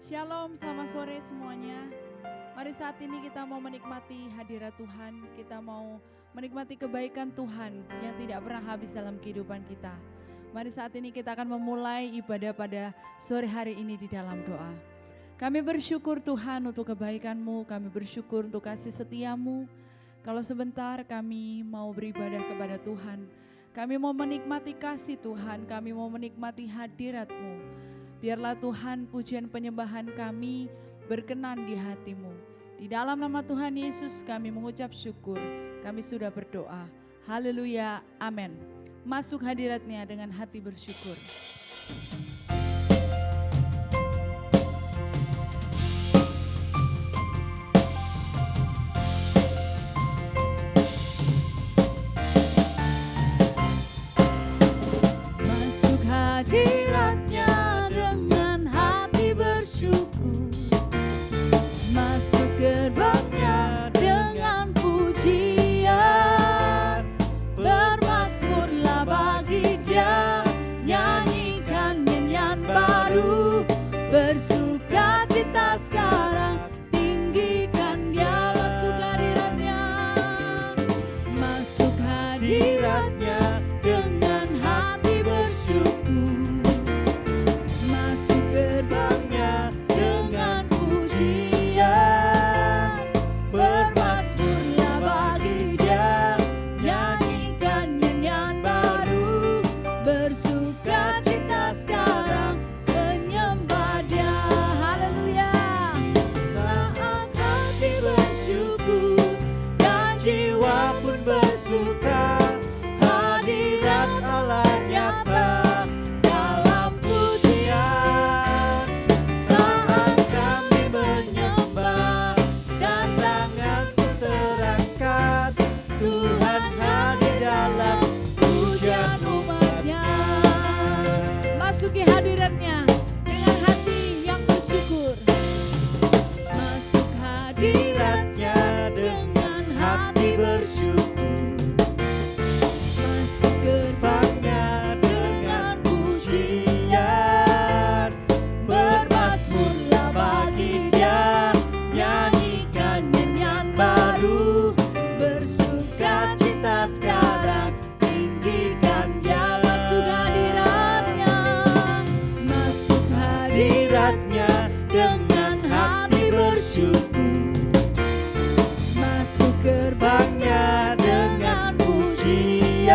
Shalom, selamat sore semuanya. Mari saat ini kita mau menikmati hadirat Tuhan. Kita mau menikmati kebaikan Tuhan yang tidak pernah habis dalam kehidupan kita. Mari saat ini kita akan memulai ibadah pada sore hari ini di dalam doa. Kami bersyukur Tuhan untuk kebaikan-Mu, kami bersyukur untuk kasih setia-Mu. Kalau sebentar kami mau beribadah kepada Tuhan, kami mau menikmati kasih Tuhan, kami mau menikmati hadirat-Mu. Biarlah Tuhan pujian penyembahan kami berkenan di hati-Mu. Di dalam nama Tuhan Yesus kami mengucap syukur, kami sudah berdoa. Haleluya, amin. Masuk hadirat-Nya dengan hati bersyukur. Masuk hadirat-Nya dengan hati bersyukur. Masuk gerbang-Nya dengan pujian. Bermazmurlah bagi Dia, nyanyikan nyanyian baru. Bersuka cita sekarang, tinggikan Dia. Masuk hadirat-Nya, masuk hadirat-Nya dengan hati bersyukur. Masuk gerbang-Nya dengan pujian. Bermazmurlah bagi Dia, nyanyikan nyanyian baru. Bersuka cita sekarang, menyembah Dia. Haleluya. Saat hati bersyukur dan jiwa pun bersuka, hadirat Allah nyata dalam pujian. Saat kami menyembah dan tangan pun terangkat, Tuhan hadir dalam pujian umat-Nya. Masuki hadirat-Nya dengan hati yang bersyukur. Masuk hadirat-Nya dengan hati bersyukur. Masuk gerbang-Nya dengan pujian. Bermazmurlah bagi Dia, nyanyikan nyanyian baru. Bersuka cita sekarang, tinggikan Dia. Masuk hadirat-Nya, masuk hadirat-Nya dengan hati bersyukur. Masuk gerbang-Nya dengan pujian.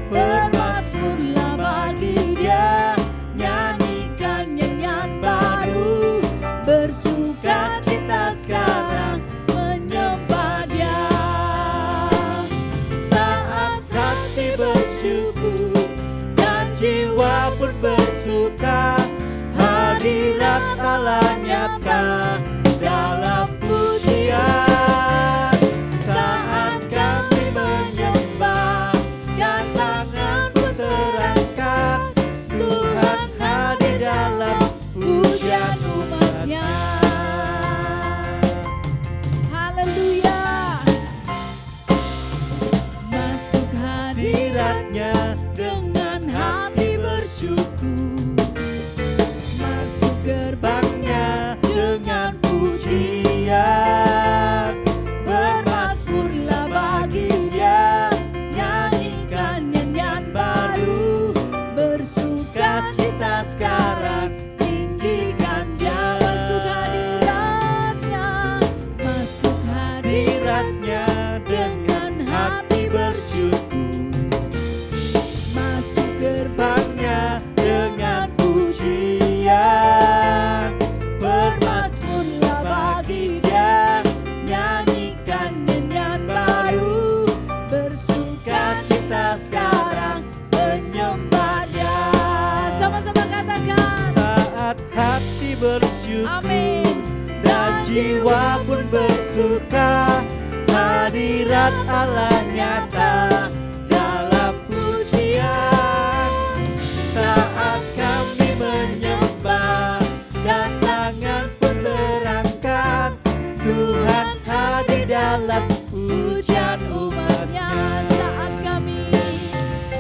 Bermazmurlah bagi Dia, nyanyikan nyanyian baru. Bersuka cita sekarang, menyembah Dia. Saat hati bersyukur dan jiwa pun bersuka, hadirat Allah nyata dalam pujian. Saat kami menyembah dan tangan pun terangkat, Tuhan hadir dalam pujian umat-Nya. Haleluya. Masuk hadirat-Nya dengan hati bersyukur. Masuk gerbang-Nya dengan pujian. Bermazmurlah bagi Dia, nyanyikan nyanyian baru. Bersuka cita sekarang, tinggikan Dia. Masuk hadirat-Nya, masuk hadirat-Nya dengan hati bersyukur. Masuk gerbang-Nya dengan pujian. Bermazmurlah bagi Dia, nyanyikan nyanyian baru. Bersuka cita sekarang, menyembah Dia. Sama-sama katakan. Saat hati bersyukur, amin, dan jiwa pun bersuka, hadirat Allah nyata dalam pujian. Saat kami menyembah dan tangan pun terangkat, Tuhan hadir dalam pujian umat-Nya.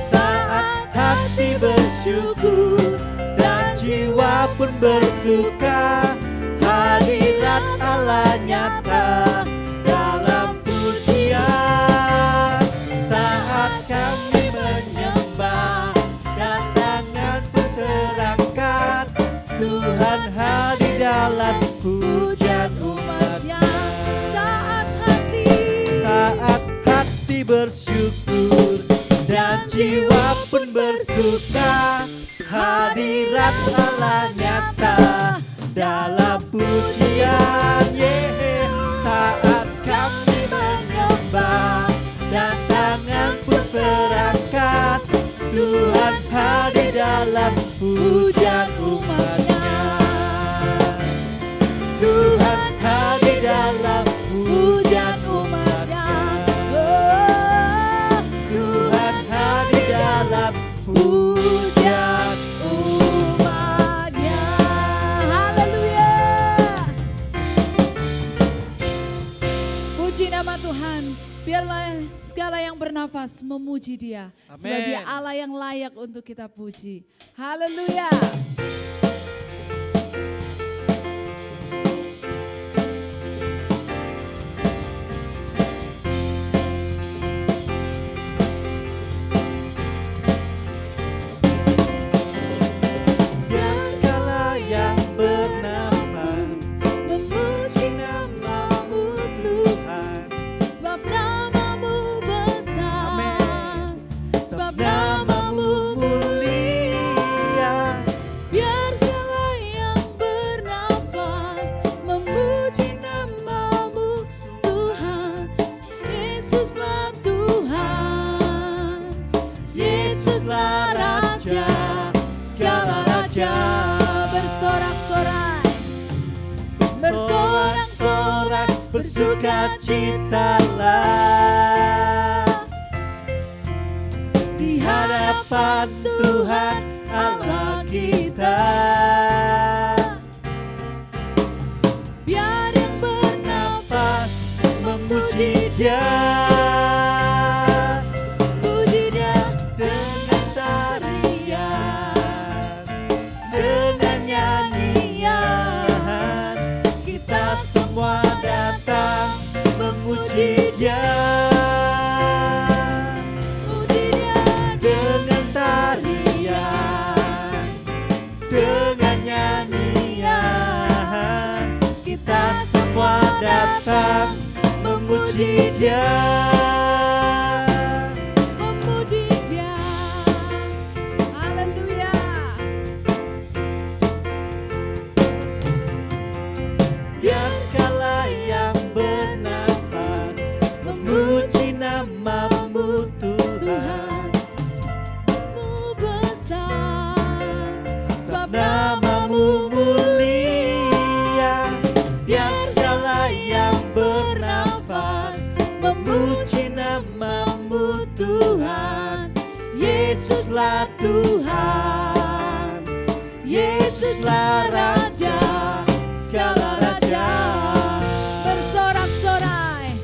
Saat hati bersyukur dan jiwa jiwa pun bersuka, hadirat Allah nyata dalam pujian. Saat kami menyembah dan tangan pun terangkat, Tuhan hadir dalam pujian umatnya. Saat hati bersyukur dan jiwa pun bersuka, hadirat Allah nyata dalam pujian. Saat kami menyembah dan tangan pun terangkat, Tuhan hadir dalam pujian umatnya. Tuhan hadir dalam pujian umatnya. Tuhan hadir dalam pujian umatnya. Haleluya. Puji nama Tuhan. Biarlah segala yang bernafas memuji Dia. Amin. Sebab Dia Allah yang layak untuk kita puji. Haleluya. Biar segala yang bernafas memuji nama-Mu Tuhan. Sebab nama-Mu besar. Amin. Sebab Nama-Mu mulia. biar segala yang bernafas memuji nama-Mu Tuhan. Yesuslah Tuhan, Yesuslah Raja, segala raja bersorak-sorai, bersorak-sorai, bersukacitalah di hadapan Tuhan Allah kita. Biar yang bernafas Memuji Dia, puji Dia dengan tarian, dengan nyanyian, kita semua datang memuji Dia. puji Dia Dengan tarian, dengan nyanyian, kita semua datang memuji Dia. memuji Dia. Haleluya. Biar segala yang bernafas memuji nama-Mu Tuhan. Mu besar, sebab Nama-Mu mulia. Biar segala yang bernafas memuji nama-Mu Tuhan. Yesuslah Tuhan, Yesuslah Raja, segala raja bersorak-sorai,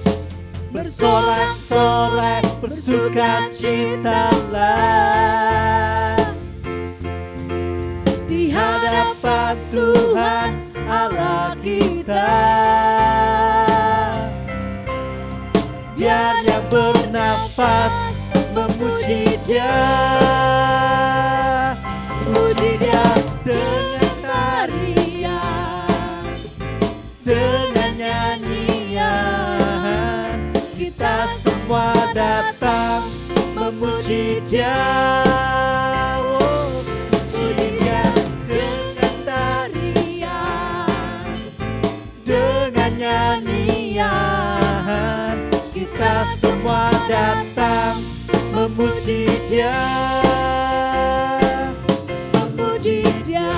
bersorak-sorai, bersukacitalah di hadapan Tuhan Allah kita. Biar yang bernafas memuji Dia, puji Dia dengan tarian, dengan nyanyian, kita semua datang memuji Dia. Oh, puji Dia dengan tarian, dengan nyanyian, kita semua datang memuji Dia. memuji Dia,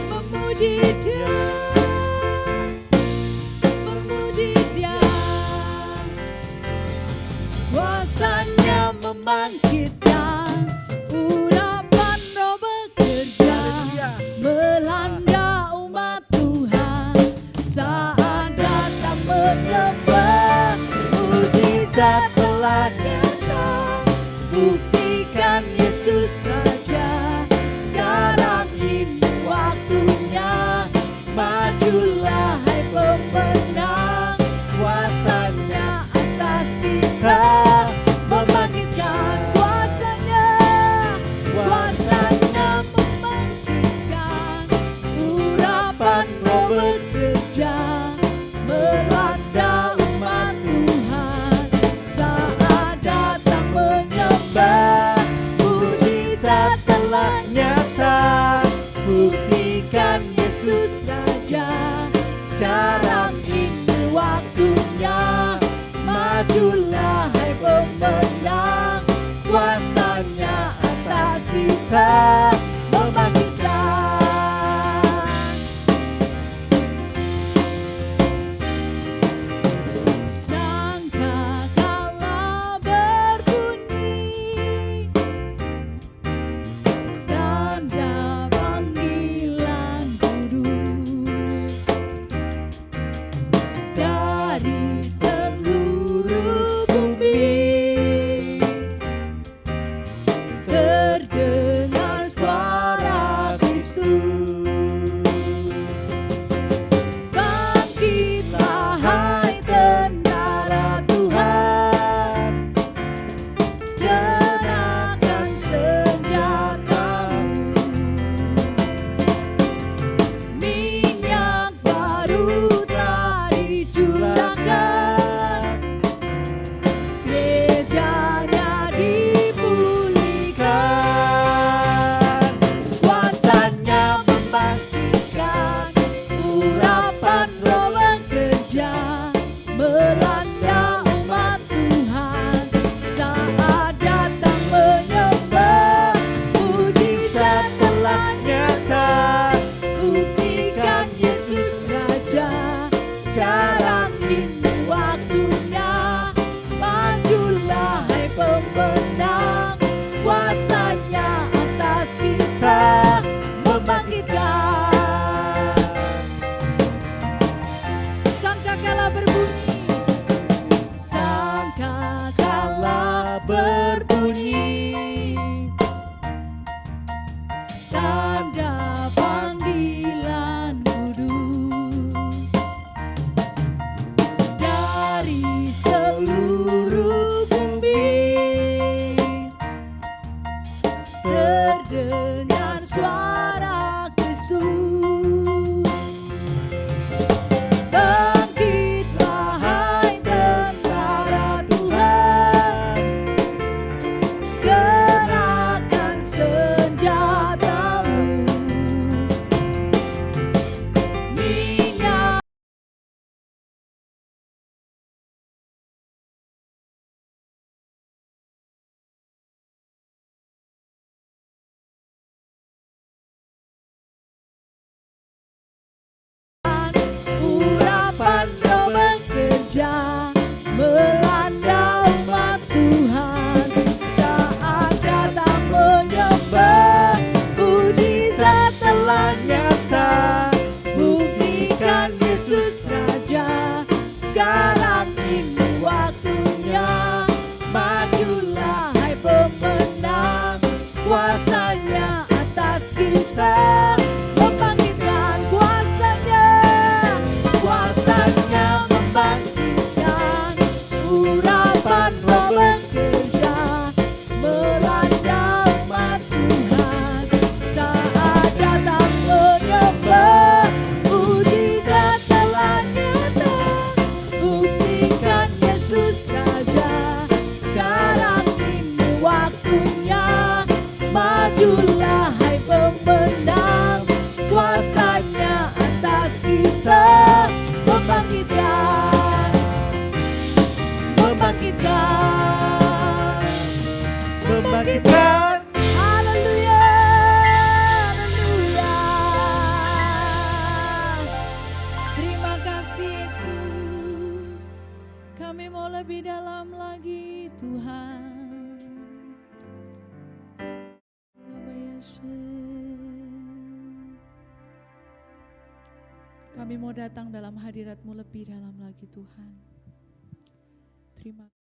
memuji Dia, memuji Dia. Kuasanya membangkitkan, urapan Roh bekerja, melanda umat Tuhan saat datang menyembah. Mujizat telah nyata kita membangkitkan. Sangkakala berbunyi tanda panggilan kudus dari seluruh bumi, terdengar suara Kristus. Bangkitlah hai tentara Tuhan, kenakan senjatamu. Minyak baru telah dicurahkan, gerejanya dipulihkan. Kuasanya membangkitkan, urapan Roh bekerja melanda umat Tuhan. Saat datang menyembah, mujizat telah nyata, buktikan Yesus Raja. Sekarang ini waktunya, majulah hai pemenang, kuasanya atas kita membangkitkan. Sangkakala berbunyi, sangkakala berbunyi, tanda panggilan kudus dari seluruh bumi, terdengar suara Kristus. Bangkitlah hai tentara Tuhan, kenakan senjatamu. Minyak urapan Roh bekerja melanda umat Tuhan. Saat datang menyembah, mujizat telah nyata, buktikan Yesus Raja. Sekarang ini waktunya, majulah hai pemenang, kuasanya atas kita membangkitkan. Kuasanya membangkitkan, urapan Roh bekerja melanda umat Tuhan. Saat datang menyembah, mujizat telah nyata, buktikan Yesus Raja. Sekarang ini waktunya, majulah hai pemenang, kuasanya atas kita membangkitkan, membangkitkan, Membangkitkan. haleluya, haleluya. Terima kasih Yesus, kami mau lebih dalam lagi Tuhan. Kami mau datang dalam hadirat-Mu lebih dalam lagi Tuhan. Terima kasih.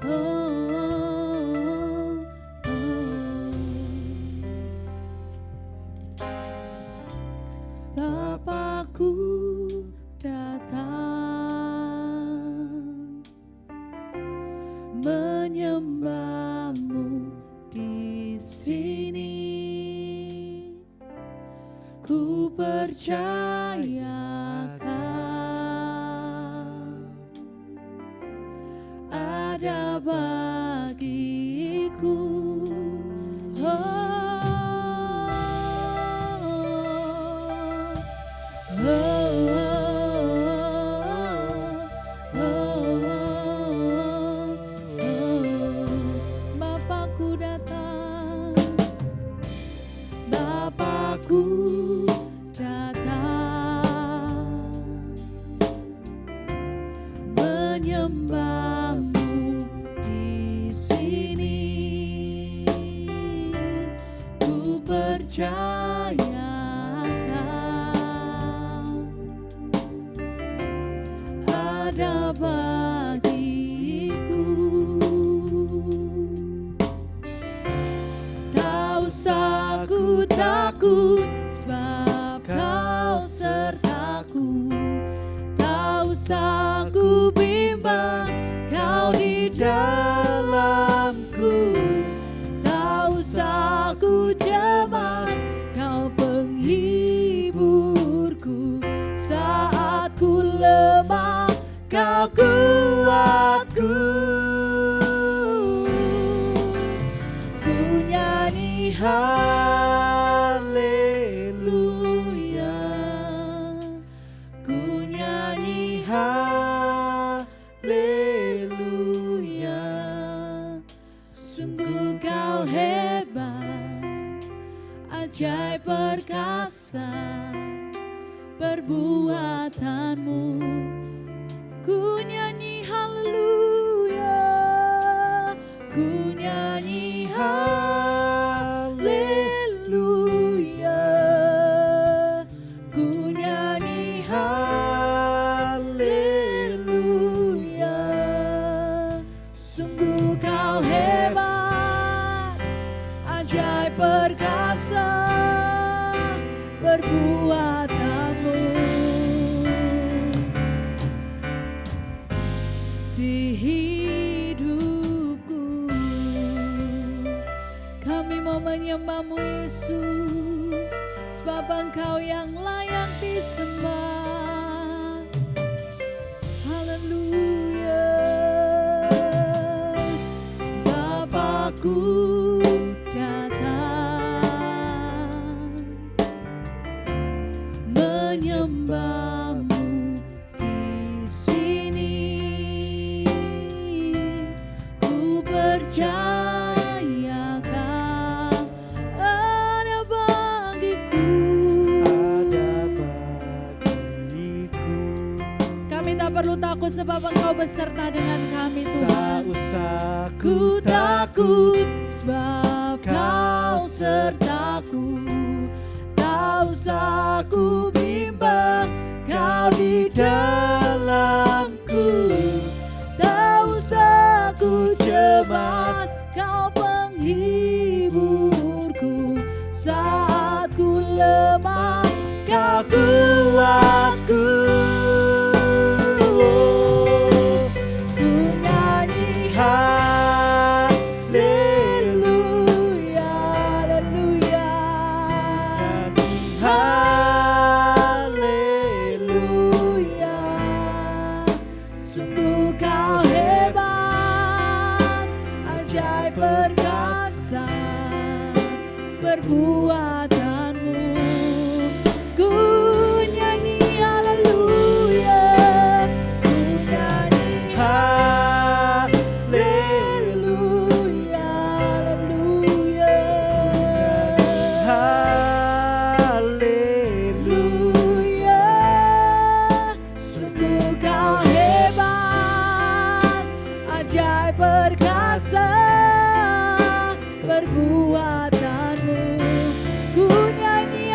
Oh, ku percayakan ada bagiku. Bapakku datang, Bapakku datang, menyembahmu di sini. Ku percayakan ada bagiku. Tak usah ku takut, sebab Kau sertaku. Tak usah ku bimbang, Kau di dalamku. Tak usah ku cemas, Kau penghiburku. Saat ku lemah, Kau kuatku. Ku nyanyi haleluya, ku nyanyi haleluya. Sungguh Kau hebat, ajaib perkasa perbuatanmu. Ku nyanyi haleluya, ku nyanyi haleluya, ku nyanyi haleluya. Sungguh Kau hebat, ajaib perkasa perbuatanmu. Di hidupku kami mau menyembah-Mu Yesus, sebab Engkau yang layak disembah. Haleluya. Bapakku datang, menyembah-Mu di sini. Ku percayakan ada bagiku. Kami tak perlu takut, sebab Engkau beserta dengan kami, Tuhan. Tak usah Ku takut, sebab Kau sertaku. Tak usah ku bimbang, Kau di dalamku. Tak usah ku cemas, Kau penghiburku. Saat ku lemah, Kau kuatku. Ku nyanyi haleluya, haleluya, haleluya. Sungguh Kau hebat, ajaib perkasa perbuatanmu. Ku nyanyi haleluya, ku nyanyi haleluya, haleluya, haleluya. Sungguh Kau hebat, ajaib perkasa perbuatanmu. Ku nyanyi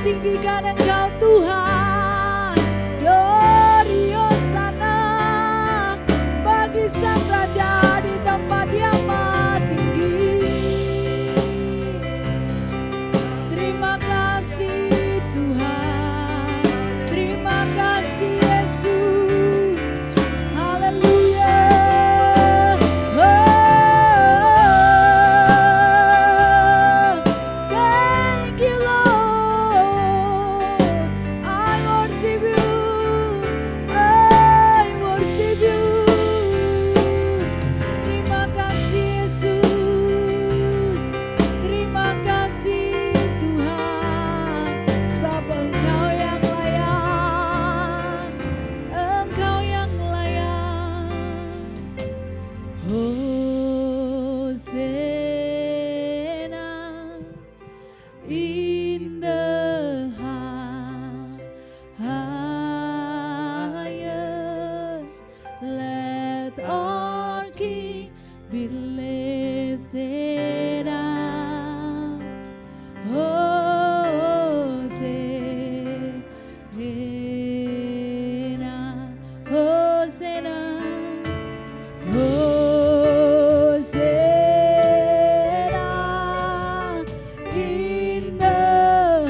tinggikan Engkau Tuhan. Glory Hosana bagi Sang Raja di tempat yang maha tinggi. Terima kasih Tuhan, terima kasih Yesus. Haleluya. Thank you Lord. I worship you. I worship you. Terima kasih Yesus. Terima kasih Tuhan. Sebab Engkau yang layak. Engkau yang layak. Hosana in the highest. Let our King be lifted up. Hosanna, Hosanna, Hosanna in the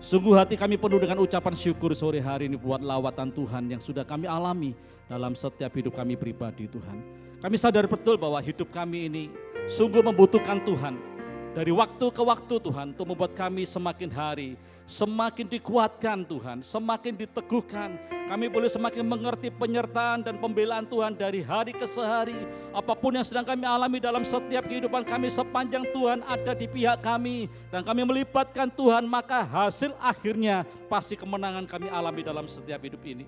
Sungguh hati kami penuh dengan ucapan syukur sore hari ini buat lawatan Tuhan yang sudah kami alami dalam setiap hidup kami pribadi Tuhan. Kami sadar betul bahwa hidup kami ini sungguh membutuhkan Tuhan. Dari waktu ke waktu Tuhan untuk membuat kami semakin hari semakin dikuatkan Tuhan, semakin diteguhkan. Kami boleh semakin mengerti penyertaan dan pembelaan Tuhan dari hari ke sehari. Apapun yang sedang kami alami dalam setiap kehidupan kami, sepanjang Tuhan ada di pihak kami dan kami melibatkan Tuhan, maka hasil akhirnya pasti kemenangan kami alami dalam setiap hidup ini.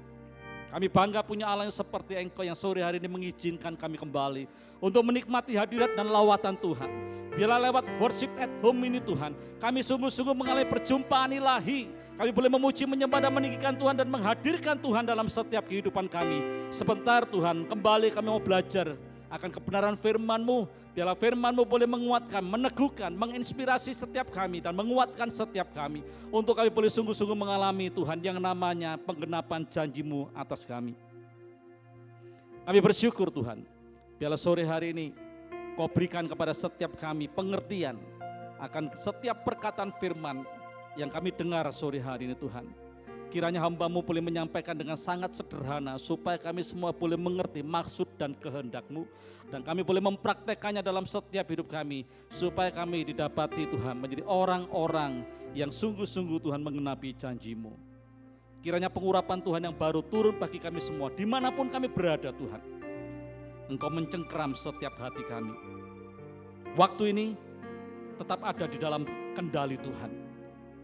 Kami bangga punya Allah yang seperti Engkau yang sore hari ini mengizinkan kami kembali untuk menikmati hadirat dan lawatan Tuhan. Biarlah lewat worship at home ini Tuhan, kami sungguh-sungguh mengalami perjumpaan ilahi. Kami boleh memuji, menyembah dan meninggikan Tuhan dan menghadirkan Tuhan dalam setiap kehidupan kami. Sebentar Tuhan, kembali kami mau belajar akan kebenaran firman-Mu. Biarlah firman-Mu boleh menguatkan, meneguhkan, menginspirasi setiap kami dan menguatkan setiap kami. Untuk kami boleh sungguh-sungguh mengalami Tuhan yang namanya penggenapan janji-Mu atas kami. Kami bersyukur Tuhan, biarlah sore hari ini Kau berikan kepada setiap kami pengertian akan setiap perkataan firman yang kami dengar sore hari ini Tuhan. Kiranya hamba-Mu boleh menyampaikan dengan sangat sederhana supaya kami semua boleh mengerti maksud dan kehendak-Mu. Dan kami boleh mempraktekannya dalam setiap hidup kami supaya kami didapati Tuhan menjadi orang-orang yang sungguh-sungguh Tuhan mengenapi janji-Mu. Kiranya pengurapan Tuhan yang baru turun bagi kami semua dimanapun kami berada Tuhan. Engkau mencengkeram setiap hati kami. Waktu ini tetap ada di dalam kendali Tuhan.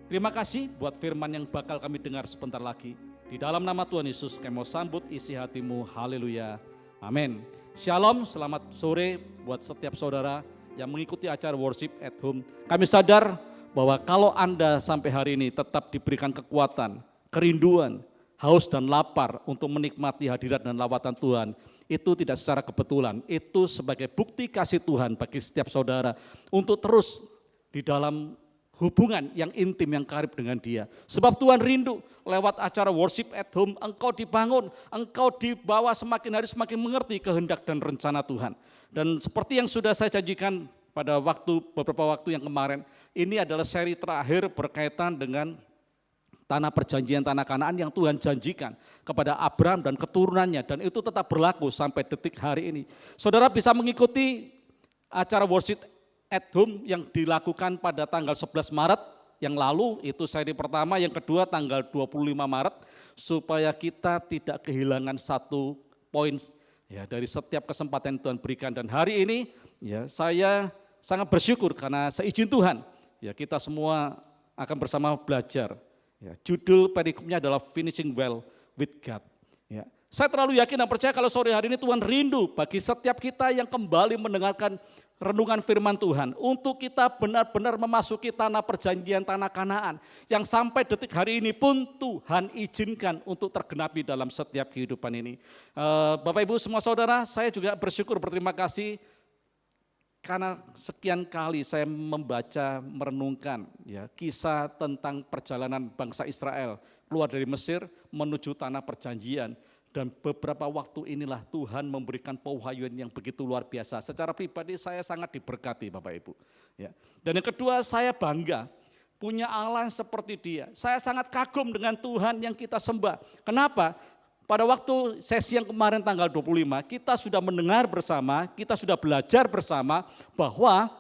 Terima kasih buat firman yang bakal kami dengar sebentar lagi. Di dalam nama Tuhan Yesus kami mau sambut isi hatimu. Haleluya. Amin. Shalom, selamat sore buat setiap saudara yang mengikuti acara worship at home. Kami sadar bahwa kalau Anda sampai hari ini tetap diberikan kekuatan, kerinduan, haus dan lapar untuk menikmati hadirat dan lawatan Tuhan, itu tidak secara kebetulan, itu sebagai bukti kasih Tuhan bagi setiap saudara untuk terus di dalam hubungan yang intim, yang karib dengan Dia. Sebab Tuhan rindu lewat acara worship at home, engkau dibangun, engkau dibawa semakin hari semakin mengerti kehendak dan rencana Tuhan. Dan seperti yang sudah saya janjikan pada beberapa waktu yang kemarin, ini adalah seri terakhir berkaitan dengan tanah perjanjian, tanah Kanaan yang Tuhan janjikan kepada Abraham dan keturunannya, dan itu tetap berlaku sampai detik hari ini. Saudara bisa mengikuti acara worship at home yang dilakukan pada tanggal 11 Maret yang lalu, itu seri pertama, yang kedua tanggal 25 Maret, supaya kita tidak kehilangan satu poin ya dari setiap kesempatan yang Tuhan berikan. Dan hari ini ya saya sangat bersyukur karena seizin Tuhan ya kita semua akan bersama belajar. Ya, judul perikopnya adalah Finishing Well with God. Ya, saya terlalu yakin dan percaya kalau sore hari ini Tuhan rindu bagi setiap kita yang kembali mendengarkan renungan firman Tuhan untuk kita benar-benar memasuki tanah perjanjian, tanah Kanaan yang sampai detik hari ini pun Tuhan izinkan untuk tergenapi dalam setiap kehidupan ini. Bapak Ibu semua saudara, saya juga bersyukur, berterima kasih karena sekian kali saya membaca, merenungkan ya kisah tentang perjalanan bangsa Israel keluar dari Mesir menuju tanah perjanjian. Dan beberapa waktu inilah Tuhan memberikan pewahyuan yang begitu luar biasa. Secara pribadi saya sangat diberkati Bapak Ibu. Ya. Dan yang kedua, saya bangga punya Allah seperti Dia. Saya sangat kagum dengan Tuhan yang kita sembah. Kenapa? Pada waktu sesi yang kemarin tanggal 25, kita sudah mendengar bersama, kita sudah belajar bersama bahwa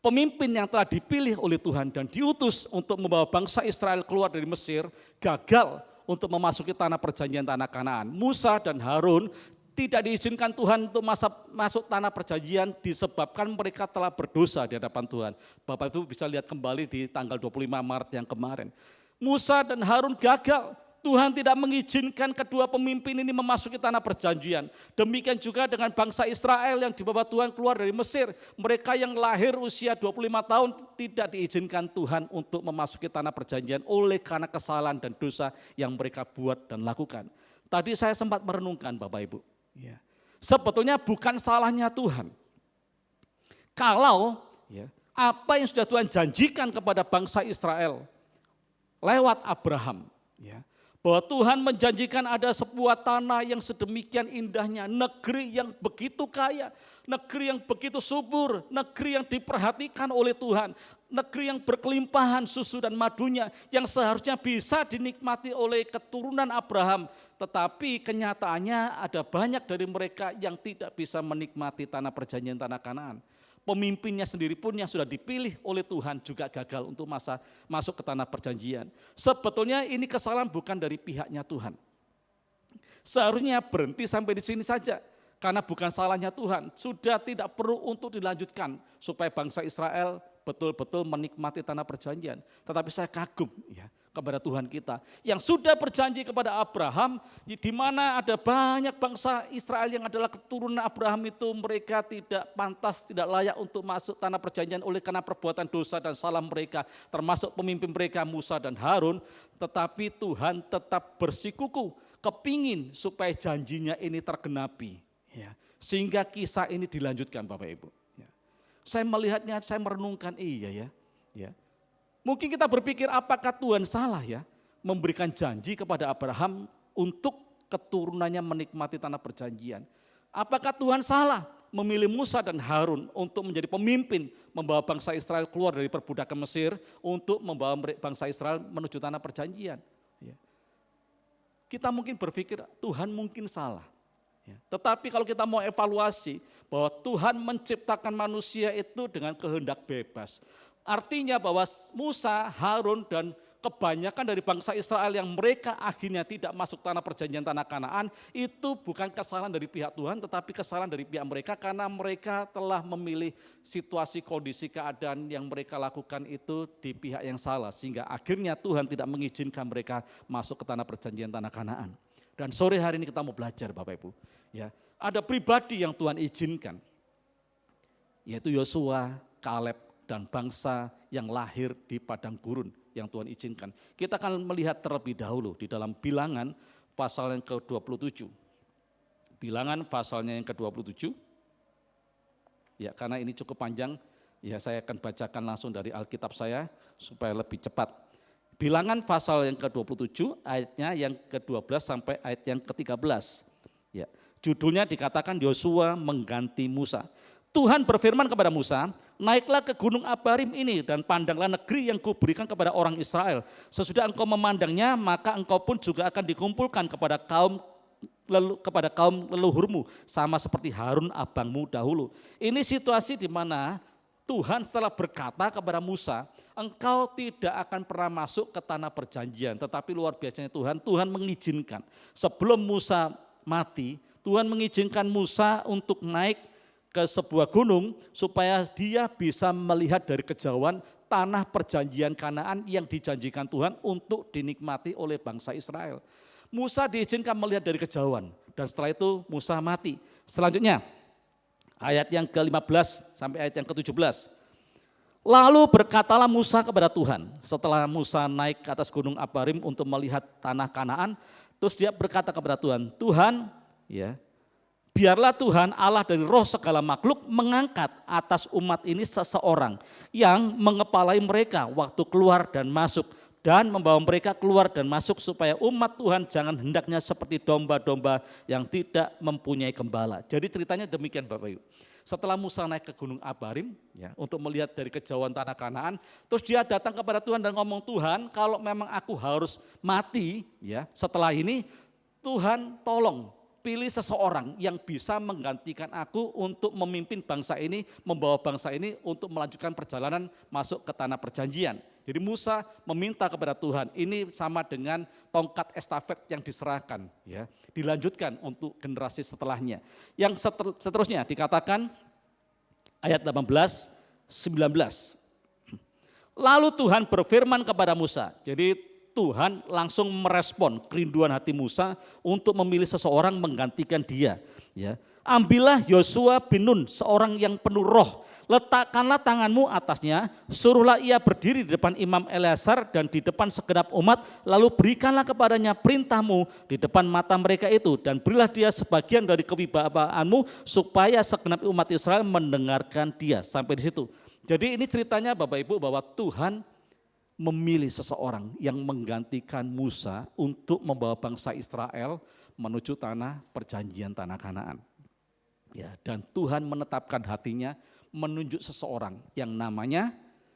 pemimpin yang telah dipilih oleh Tuhan dan diutus untuk membawa bangsa Israel keluar dari Mesir gagal untuk memasuki tanah perjanjian, tanah Kanaan. Musa dan Harun tidak diizinkan Tuhan untuk masuk tanah perjanjian disebabkan mereka telah berdosa di hadapan Tuhan. Bapak Ibu bisa lihat kembali di tanggal 25 Maret yang kemarin. Musa dan Harun gagal. Tuhan tidak mengizinkan kedua pemimpin ini memasuki tanah perjanjian. Demikian juga dengan bangsa Israel yang dibawa Tuhan keluar dari Mesir. Mereka yang lahir usia 25 tahun tidak diizinkan Tuhan untuk memasuki tanah perjanjian oleh karena kesalahan dan dosa yang mereka buat dan lakukan. Tadi saya sempat merenungkan Bapak Ibu. Ya. Sebetulnya bukan salahnya Tuhan. Kalau ya, apa yang sudah Tuhan janjikan kepada bangsa Israel lewat Abraham. Ya, Bahwa Tuhan menjanjikan ada sebuah tanah yang sedemikian indahnya, negeri yang begitu kaya, negeri yang begitu subur, negeri yang diperhatikan oleh Tuhan, negeri yang berkelimpahan susu dan madunya, yang seharusnya bisa dinikmati oleh keturunan Abraham. Tetapi kenyataannya ada banyak dari mereka yang tidak bisa menikmati tanah perjanjian, tanah Kanaan. Pemimpinnya sendiri pun yang sudah dipilih oleh Tuhan juga gagal untuk masuk ke tanah perjanjian. Sebetulnya ini kesalahan bukan dari pihaknya Tuhan. Seharusnya berhenti sampai di sini saja. Karena bukan salahnya Tuhan. Sudah tidak perlu untuk dilanjutkan supaya bangsa Israel betul-betul menikmati tanah perjanjian. Tetapi saya kagum ya kepada Tuhan kita yang sudah berjanji kepada Abraham, di mana ada banyak bangsa Israel yang adalah keturunan Abraham itu, mereka tidak pantas, tidak layak untuk masuk tanah perjanjian oleh karena perbuatan dosa dan salah mereka, termasuk pemimpin mereka Musa dan Harun. Tetapi Tuhan tetap bersikukuh, kepingin supaya janjinya ini tergenapi, ya, sehingga kisah ini dilanjutkan Bapak Ibu. Ya. Saya melihatnya, saya merenungkan, iya ya. Mungkin kita berpikir apakah Tuhan salah ya memberikan janji kepada Abraham untuk keturunannya menikmati tanah perjanjian. Apakah Tuhan salah memilih Musa dan Harun untuk menjadi pemimpin membawa bangsa Israel keluar dari perbudakan Mesir untuk membawa bangsa Israel menuju tanah perjanjian. Ya. Kita mungkin berpikir Tuhan mungkin salah. Ya. Tetapi kalau kita mau evaluasi bahwa Tuhan menciptakan manusia itu dengan kehendak bebas. Artinya bahwa Musa, Harun dan kebanyakan dari bangsa Israel yang mereka akhirnya tidak masuk tanah perjanjian, tanah Kanaan, itu bukan kesalahan dari pihak Tuhan tetapi kesalahan dari pihak mereka karena mereka telah memilih situasi, kondisi, keadaan yang mereka lakukan itu di pihak yang salah. Sehingga akhirnya Tuhan tidak mengizinkan mereka masuk ke tanah perjanjian, tanah Kanaan. Dan sore hari ini kita mau belajar Bapak Ibu. Ya, ada pribadi yang Tuhan izinkan, yaitu Yosua, Kaleb, dan bangsa yang lahir di padang gurun yang Tuhan izinkan. Kita akan melihat terlebih dahulu di dalam Bilangan pasal yang ke-27. Bilangan pasalnya yang ke-27. Ya, karena ini cukup panjang, ya saya akan bacakan langsung dari Alkitab saya supaya lebih cepat. Bilangan pasal yang ke-27 ayatnya yang ke-12 sampai ayat yang ke-13. Ya, judulnya dikatakan Yosua mengganti Musa. Tuhan berfirman kepada Musa, naiklah ke gunung Abarim ini dan pandanglah negeri yang kuberikan kepada orang Israel. Sesudah engkau memandangnya, maka engkau pun juga akan dikumpulkan kepada kaum leluhurmu, sama seperti Harun abangmu dahulu. Ini situasi di mana Tuhan setelah berkata kepada Musa, engkau tidak akan pernah masuk ke tanah perjanjian, tetapi luar biasanya Tuhan mengizinkan. Sebelum Musa mati, Tuhan mengizinkan Musa untuk naik ke sebuah gunung supaya dia bisa melihat dari kejauhan tanah perjanjian Kanaan yang dijanjikan Tuhan untuk dinikmati oleh bangsa Israel. Musa diizinkan melihat dari kejauhan dan setelah itu Musa mati. Selanjutnya ayat yang ke-15 sampai ayat yang ke-17. Lalu berkatalah Musa kepada Tuhan setelah Musa naik ke atas gunung Abarim untuk melihat tanah Kanaan, terus dia berkata kepada Tuhan, Tuhan ya, biarlah Tuhan Allah dari roh segala makhluk mengangkat atas umat ini seseorang yang mengepalai mereka waktu keluar dan masuk dan membawa mereka keluar dan masuk supaya umat Tuhan jangan hendaknya seperti domba-domba yang tidak mempunyai gembala. Jadi ceritanya demikian Bapak Ibu. Setelah Musa naik ke gunung Abarim ya, untuk melihat dari kejauhan tanah Kanaan, terus dia datang kepada Tuhan dan ngomong, Tuhan kalau memang aku harus mati ya setelah ini, Tuhan tolong pilih seseorang yang bisa menggantikan aku untuk memimpin bangsa ini, membawa bangsa ini untuk melanjutkan perjalanan masuk ke tanah perjanjian. Jadi Musa meminta kepada Tuhan, ini sama dengan tongkat estafet yang diserahkan, ya, dilanjutkan untuk generasi setelahnya. Yang seterusnya dikatakan ayat 18, 19. Lalu Tuhan berfirman kepada Musa, jadi Tuhan langsung merespon kerinduan hati Musa untuk memilih seseorang menggantikan dia. Ya. Ambillah Yosua bin Nun, seorang yang penuh roh, letakkanlah tanganmu atasnya, suruhlah ia berdiri di depan Imam Eleazar dan di depan segenap umat, lalu berikanlah kepadanya perintahmu di depan mata mereka itu, dan berilah dia sebagian dari kewibawaanmu supaya segenap umat Israel mendengarkan dia. Sampai di situ. Jadi ini ceritanya Bapak Ibu bahwa Tuhan memilih seseorang yang menggantikan Musa untuk membawa bangsa Israel menuju tanah perjanjian, tanah Kanaan. Ya, dan Tuhan menetapkan hatinya menunjuk seseorang yang namanya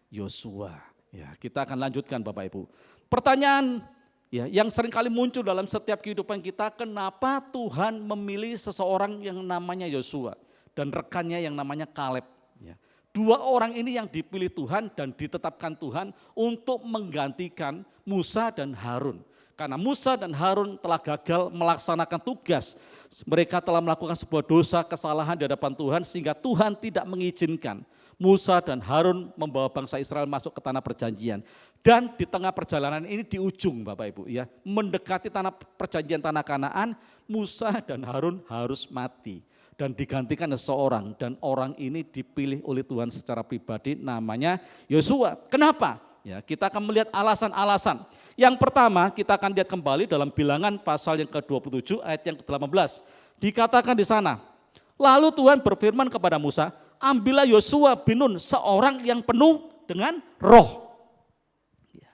Yosua. Ya, kita akan lanjutkan Bapak Ibu. Pertanyaan ya, yang sering kali muncul dalam setiap kehidupan kita, kenapa Tuhan memilih seseorang yang namanya Yosua dan rekannya yang namanya Kaleb. Ya. Dua orang ini yang dipilih Tuhan dan ditetapkan Tuhan untuk menggantikan Musa dan Harun. Karena Musa dan Harun telah gagal melaksanakan tugas. Mereka telah melakukan sebuah dosa, kesalahan di hadapan Tuhan sehingga Tuhan tidak mengizinkan Musa dan Harun membawa bangsa Israel masuk ke tanah perjanjian. Dan di tengah perjalanan ini di ujung Bapak Ibu ya, mendekati tanah perjanjian, tanah Kanaan, Musa dan Harun harus mati. Dan digantikan seseorang, dan orang ini dipilih oleh Tuhan secara pribadi, namanya Yosua. Kenapa? Ya, kita akan melihat alasan-alasan. Yang pertama kita akan lihat kembali dalam Bilangan pasal yang ke-27 ayat yang ke-18. Dikatakan di sana, lalu Tuhan berfirman kepada Musa, ambillah Yosua bin Nun, seorang yang penuh dengan roh. Ya,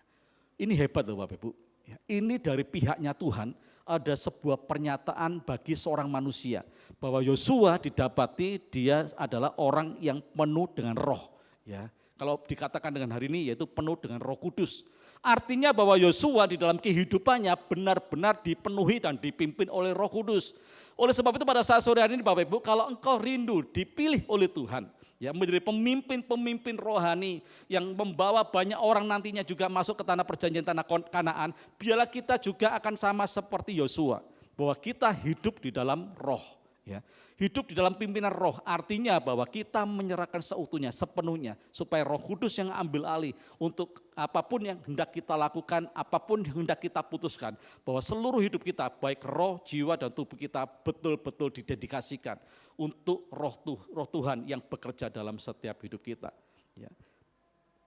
ini hebat loh Bapak Ibu. Ya, ini dari pihaknya Tuhan. Ada sebuah pernyataan bagi seorang manusia bahwa Yosua didapati dia adalah orang yang penuh dengan roh. Ya, kalau dikatakan dengan hari ini yaitu penuh dengan Roh Kudus. Artinya bahwa Yosua di dalam kehidupannya benar-benar dipenuhi dan dipimpin oleh Roh Kudus. Oleh sebab itu pada saat sore hari ini Bapak Ibu, kalau engkau rindu dipilih oleh Tuhan, ya menjadi pemimpin-pemimpin rohani yang membawa banyak orang nantinya juga masuk ke tanah perjanjian, tanah Kanaan, biarlah kita juga akan sama seperti Yosua, bahwa kita hidup di dalam roh. Ya. Hidup di dalam pimpinan roh artinya bahwa kita menyerahkan seutuhnya, sepenuhnya, supaya Roh Kudus yang ambil alih untuk apapun yang hendak kita lakukan, apapun yang hendak kita putuskan, bahwa seluruh hidup kita baik roh, jiwa dan tubuh kita betul-betul didedikasikan untuk roh Tuhan yang bekerja dalam setiap hidup kita. Ya.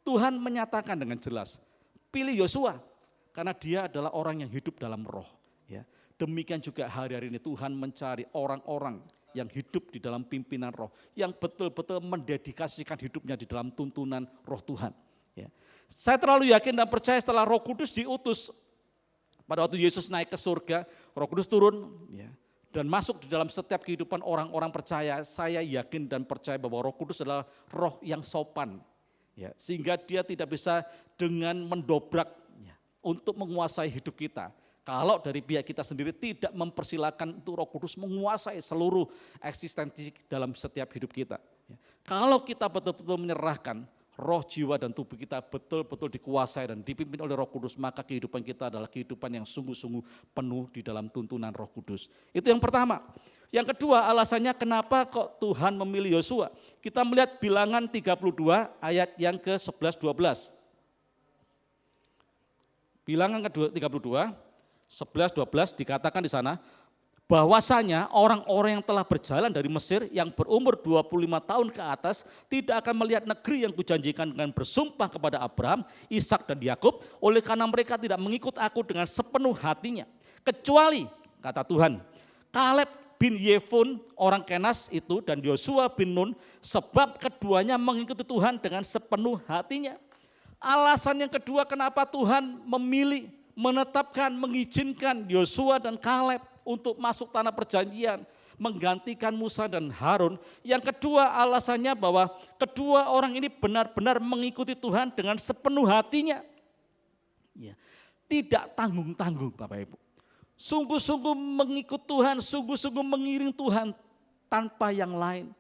Tuhan menyatakan dengan jelas, pilih Yosua karena dia adalah orang yang hidup dalam roh. Ya. Demikian juga hari-hari ini Tuhan mencari orang-orang yang hidup di dalam pimpinan roh, yang betul-betul mendedikasikan hidupnya di dalam tuntunan roh Tuhan. Ya. Saya terlalu yakin dan percaya setelah Roh Kudus diutus, pada waktu Yesus naik ke surga, Roh Kudus turun ya, dan masuk di dalam setiap kehidupan orang-orang percaya. Saya yakin dan percaya bahwa Roh Kudus adalah roh yang sopan, ya, sehingga dia tidak bisa dengan mendobrak ya, untuk menguasai hidup kita. Kalau dari pihak kita sendiri tidak mempersilahkan untuk Roh Kudus menguasai seluruh eksistensi dalam setiap hidup kita. Kalau kita betul-betul menyerahkan roh, jiwa dan tubuh kita betul-betul dikuasai dan dipimpin oleh Roh Kudus, maka kehidupan kita adalah kehidupan yang sungguh-sungguh penuh di dalam tuntunan Roh Kudus. Itu yang pertama. Yang kedua alasannya kenapa kok Tuhan memilih Yosua. Kita melihat Bilangan 32 ayat yang ke-11-12. Bilangan ke-32 11-12 dikatakan di sana, bahwasanya orang-orang yang telah berjalan dari Mesir yang berumur 25 tahun ke atas tidak akan melihat negeri yang kujanjikan dengan bersumpah kepada Abraham, Ishak dan Yakub, oleh karena mereka tidak mengikut aku dengan sepenuh hatinya. Kecuali, kata Tuhan, Kaleb bin Yefun orang Kenas itu dan Yosua bin Nun, sebab keduanya mengikuti Tuhan dengan sepenuh hatinya. Alasan yang kedua kenapa Tuhan memilih, menetapkan, mengizinkan Yosua dan Kaleb untuk masuk tanah perjanjian, menggantikan Musa dan Harun. Yang kedua alasannya bahwa kedua orang ini benar-benar mengikuti Tuhan dengan sepenuh hatinya. Ya, tidak tanggung-tanggung Bapak Ibu. Sungguh-sungguh mengikut Tuhan, sungguh-sungguh mengiring Tuhan tanpa yang lain.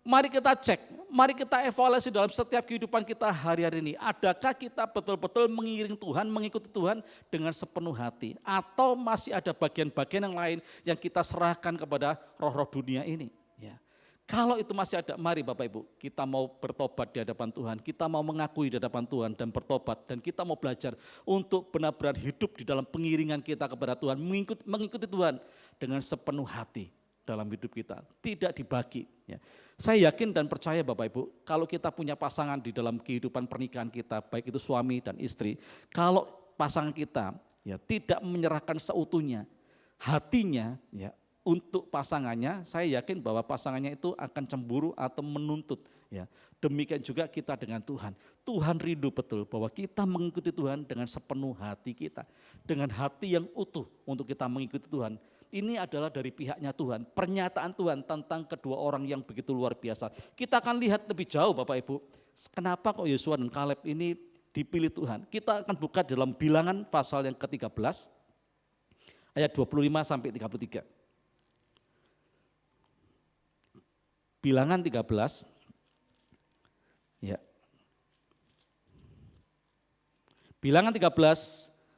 Mari kita cek, mari kita evaluasi dalam setiap kehidupan kita hari-hari ini. Adakah kita betul-betul mengiring Tuhan, mengikuti Tuhan dengan sepenuh hati? Atau masih ada bagian-bagian yang lain yang kita serahkan kepada roh-roh dunia ini? Ya. Kalau itu masih ada, mari Bapak Ibu, kita mau bertobat di hadapan Tuhan, kita mau mengakui di hadapan Tuhan dan bertobat. Dan kita mau belajar untuk benar-benar hidup di dalam pengiringan kita kepada Tuhan, mengikuti Tuhan dengan sepenuh hati dalam hidup kita, tidak dibagi. Ya. Saya yakin dan percaya Bapak Ibu, kalau kita punya pasangan di dalam kehidupan pernikahan kita, baik itu suami dan istri, kalau pasangan kita ya tidak menyerahkan seutuhnya hatinya ya untuk pasangannya, saya yakin bahwa pasangannya itu akan cemburu atau menuntut Ya, demikian juga kita dengan Tuhan. Tuhan rindu betul bahwa kita mengikuti Tuhan dengan sepenuh hati kita, dengan hati yang utuh untuk kita mengikuti Tuhan. Ini adalah dari pihaknya Tuhan, pernyataan Tuhan tentang kedua orang yang begitu luar biasa. Kita akan lihat lebih jauh Bapak Ibu, kenapa kok Yosua dan Kaleb ini dipilih Tuhan. Kita akan buka dalam Bilangan pasal yang ke-13 ayat 25 sampai 33. Bilangan 13 ya. Bilangan 13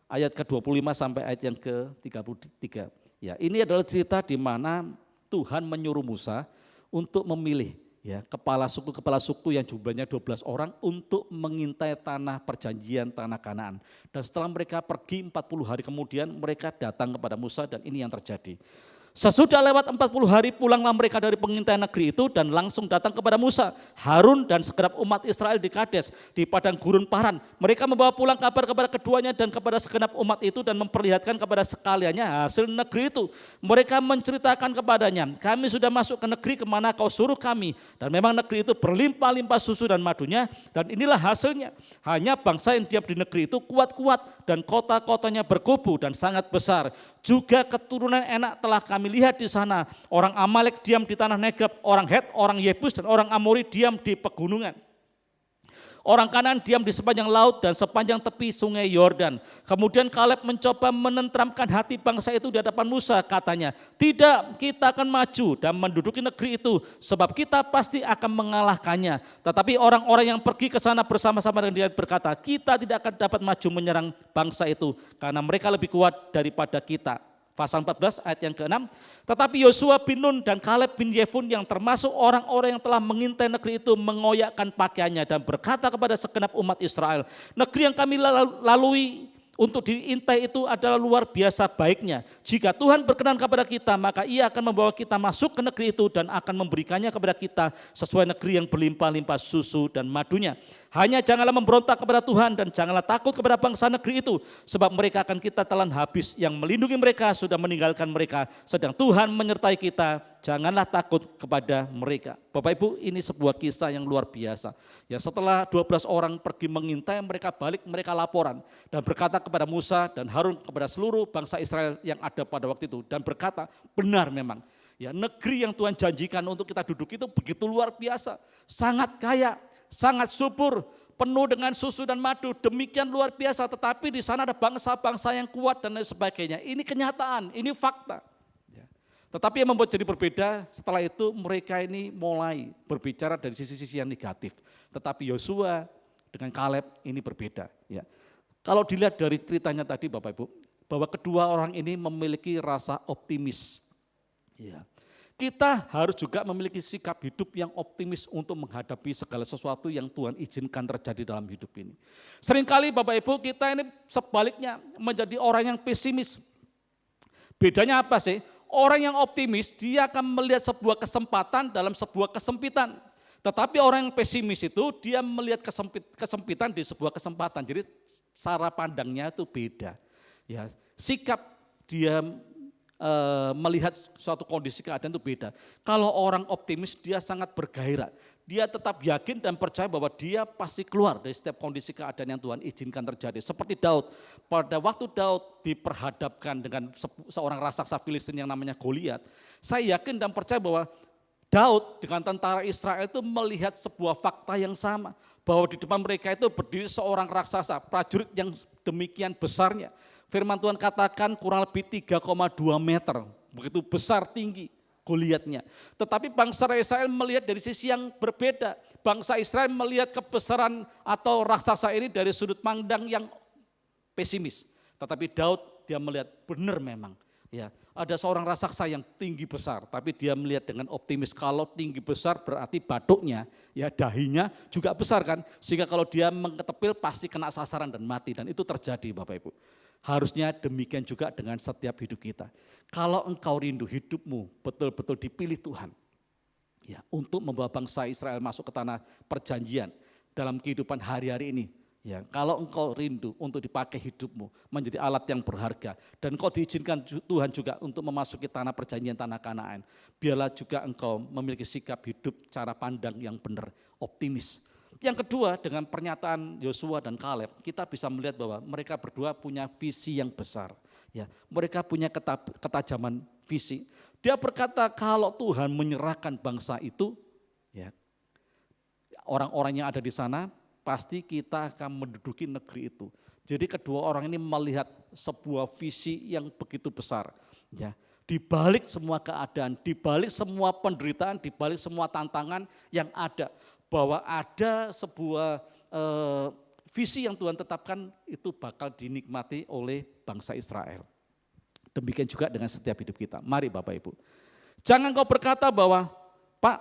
ayat ke-25 sampai ayat yang ke-33. Ya, ini adalah cerita di mana Tuhan menyuruh Musa untuk memilih ya kepala suku yang jumlahnya 12 orang untuk mengintai tanah perjanjian, tanah Kanaan. Dan setelah mereka pergi 40 hari kemudian mereka datang kepada Musa dan ini yang terjadi. Sesudah lewat 40 hari pulanglah mereka dari pengintaian negeri itu dan langsung datang kepada Musa, Harun dan segenap umat Israel di Kades, di padang gurun Paran. Mereka membawa pulang kabar kepada keduanya dan kepada segenap umat itu dan memperlihatkan kepada sekaliannya hasil negeri itu. Mereka menceritakan kepadanya, kami sudah masuk ke negeri kemana kau suruh kami. Dan memang negeri itu berlimpah-limpah susu dan madunya dan inilah hasilnya. Hanya bangsa yang diam di negeri itu kuat-kuat dan kota-kotanya berkubu dan sangat besar. Juga keturunan enak telah kami lihat di sana. Orang Amalek diam di tanah Negeb, orang Het, orang Yebus dan orang Amori diam di pegunungan. Orang Kanaan diam di sepanjang laut dan sepanjang tepi sungai Yordan. Kemudian Kaleb mencoba menenteramkan hati bangsa itu di hadapan Musa, katanya, tidak, kita akan maju dan menduduki negeri itu sebab kita pasti akan mengalahkannya. Tetapi orang-orang yang pergi ke sana bersama-sama dengan dia berkata, kita tidak akan dapat maju menyerang bangsa itu karena mereka lebih kuat daripada kita. Pasal 14 ayat yang ke-6, tetapi Yosua bin Nun dan Kaleb bin Yefun yang termasuk orang-orang yang telah mengintai negeri itu mengoyakkan pakaiannya dan berkata kepada segenap umat Israel, negeri yang kami lalui untuk diintai itu adalah luar biasa baiknya. Jika Tuhan berkenan kepada kita, maka ia akan membawa kita masuk ke negeri itu dan akan memberikannya kepada kita sesuai negeri yang berlimpah-limpah susu dan madunya. Hanya janganlah memberontak kepada Tuhan dan janganlah takut kepada bangsa negeri itu, sebab mereka akan kita telan habis, yang melindungi mereka sudah meninggalkan mereka, sedang Tuhan menyertai kita, janganlah takut kepada mereka. Bapak Ibu, ini sebuah kisah yang luar biasa. Ya, setelah 12 orang pergi mengintai, mereka balik, mereka laporan dan berkata kepada Musa dan Harun, kepada seluruh bangsa Israel yang ada pada waktu itu, dan berkata, benar memang, ya negeri yang Tuhan janjikan untuk kita duduk itu begitu luar biasa, sangat kaya, sangat subur, penuh dengan susu dan madu, demikian luar biasa. Tetapi di sana ada bangsa-bangsa yang kuat dan lain sebagainya. Ini kenyataan, ini fakta. Tetapi yang membuat jadi berbeda, setelah itu mereka ini mulai berbicara dari sisi-sisi yang negatif. Tetapi Yosua dengan Kaleb ini berbeda. Ya. Kalau dilihat dari ceritanya tadi Bapak Ibu, bahwa kedua orang ini memiliki rasa optimis. Ya. Kita harus juga memiliki sikap hidup yang optimis untuk menghadapi segala sesuatu yang Tuhan izinkan terjadi dalam hidup ini. Seringkali Bapak Ibu kita ini sebaliknya menjadi orang yang pesimis. Bedanya apa sih? Orang yang optimis dia akan melihat sebuah kesempatan dalam sebuah kesempitan. Tetapi orang yang pesimis itu dia melihat kesempitan di sebuah kesempatan. Jadi cara pandangnya itu beda. Ya, sikap dia melihat suatu kondisi keadaan itu beda. Kalau orang optimis dia sangat bergairah. Dia tetap yakin dan percaya bahwa dia pasti keluar dari setiap kondisi keadaan yang Tuhan izinkan terjadi. Seperti Daud, pada waktu Daud diperhadapkan dengan seorang raksasa Filistin yang namanya Goliat, saya yakin dan percaya bahwa Daud dengan tentara Israel itu melihat sebuah fakta yang sama. Bahwa di depan mereka itu berdiri seorang raksasa, prajurit yang demikian besarnya. Firman Tuhan katakan kurang lebih 3,2 meter, begitu besar tinggi Goliatnya. Tetapi bangsa Israel melihat dari sisi yang berbeda. Bangsa Israel melihat kebesaran atau raksasa ini dari sudut pandang yang pesimis. Tetapi Daud dia melihat benar memang. Ya, ada seorang raksasa yang tinggi besar, tapi dia melihat dengan optimis. Kalau tinggi besar berarti batuknya, ya dahinya juga besar kan. Sehingga kalau dia mengetepil pasti kena sasaran dan mati. Dan itu terjadi Bapak Ibu. Harusnya demikian juga dengan setiap hidup kita. Kalau engkau rindu hidupmu betul-betul dipilih Tuhan, ya untuk membawa bangsa Israel masuk ke tanah perjanjian dalam kehidupan hari-hari ini, Ya, kalau engkau rindu untuk dipakai hidupmu menjadi alat yang berharga dan engkau diizinkan Tuhan juga untuk memasuki tanah perjanjian, tanah Kanaan, biarlah juga engkau memiliki sikap hidup cara pandang yang benar, optimis. Yang kedua, dengan pernyataan Yosua dan Kaleb, kita bisa melihat bahwa mereka berdua punya visi yang besar. Ya, mereka punya ketajaman visi. Dia berkata kalau Tuhan menyerahkan bangsa itu, ya, orang-orang yang ada di sana, pasti kita akan menduduki negeri itu. Jadi kedua orang ini melihat sebuah visi yang begitu besar. Ya, di balik semua keadaan, di balik semua penderitaan, di balik semua tantangan yang ada, bahwa ada sebuah visi yang Tuhan tetapkan itu bakal dinikmati oleh bangsa Israel. Demikian juga dengan setiap hidup kita. Mari Bapak Ibu. Jangan kau berkata bahwa Pak,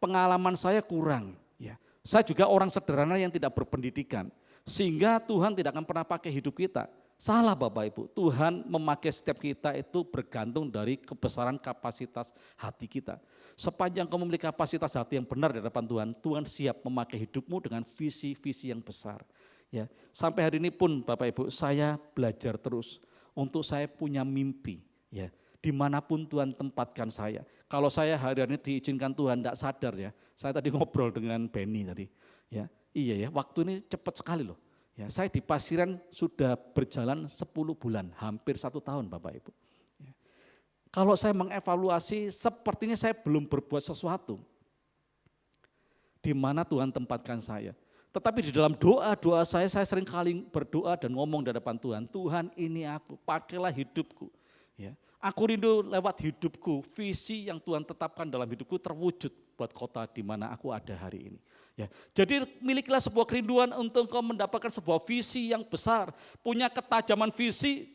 pengalaman saya kurang. Ya, saya juga orang sederhana yang tidak berpendidikan, sehingga Tuhan tidak akan pernah pakai hidup kita. Salah Bapak Ibu, Tuhan memakai setiap kita itu bergantung dari kebesaran kapasitas hati kita. Sepanjang kau memiliki kapasitas hati yang benar di hadapan Tuhan, Tuhan siap memakai hidupmu dengan visi-visi yang besar. Ya, sampai hari ini pun Bapak Ibu, saya belajar terus untuk saya punya mimpi. Ya, dimanapun Tuhan tempatkan saya. Kalau saya hari ini diizinkan Tuhan, tidak sadar ya. Saya tadi ngobrol dengan Benny tadi. Ya, iya ya, waktu ini cepat sekali loh. Ya, saya di Pasiran sudah berjalan 10 bulan, hampir 1 tahun Bapak Ibu. Ya. Kalau saya mengevaluasi, sepertinya saya belum berbuat sesuatu. Di mana Tuhan tempatkan saya. Tetapi di dalam doa-doa saya sering kali berdoa dan ngomong di hadapan Tuhan, Tuhan ini aku, pakailah hidupku. Ya. Aku rindu lewat hidupku, visi yang Tuhan tetapkan dalam hidupku terwujud buat kota di mana aku ada hari ini. Ya, jadi milikilah sebuah kerinduan untuk engkau mendapatkan sebuah visi yang besar, punya ketajaman visi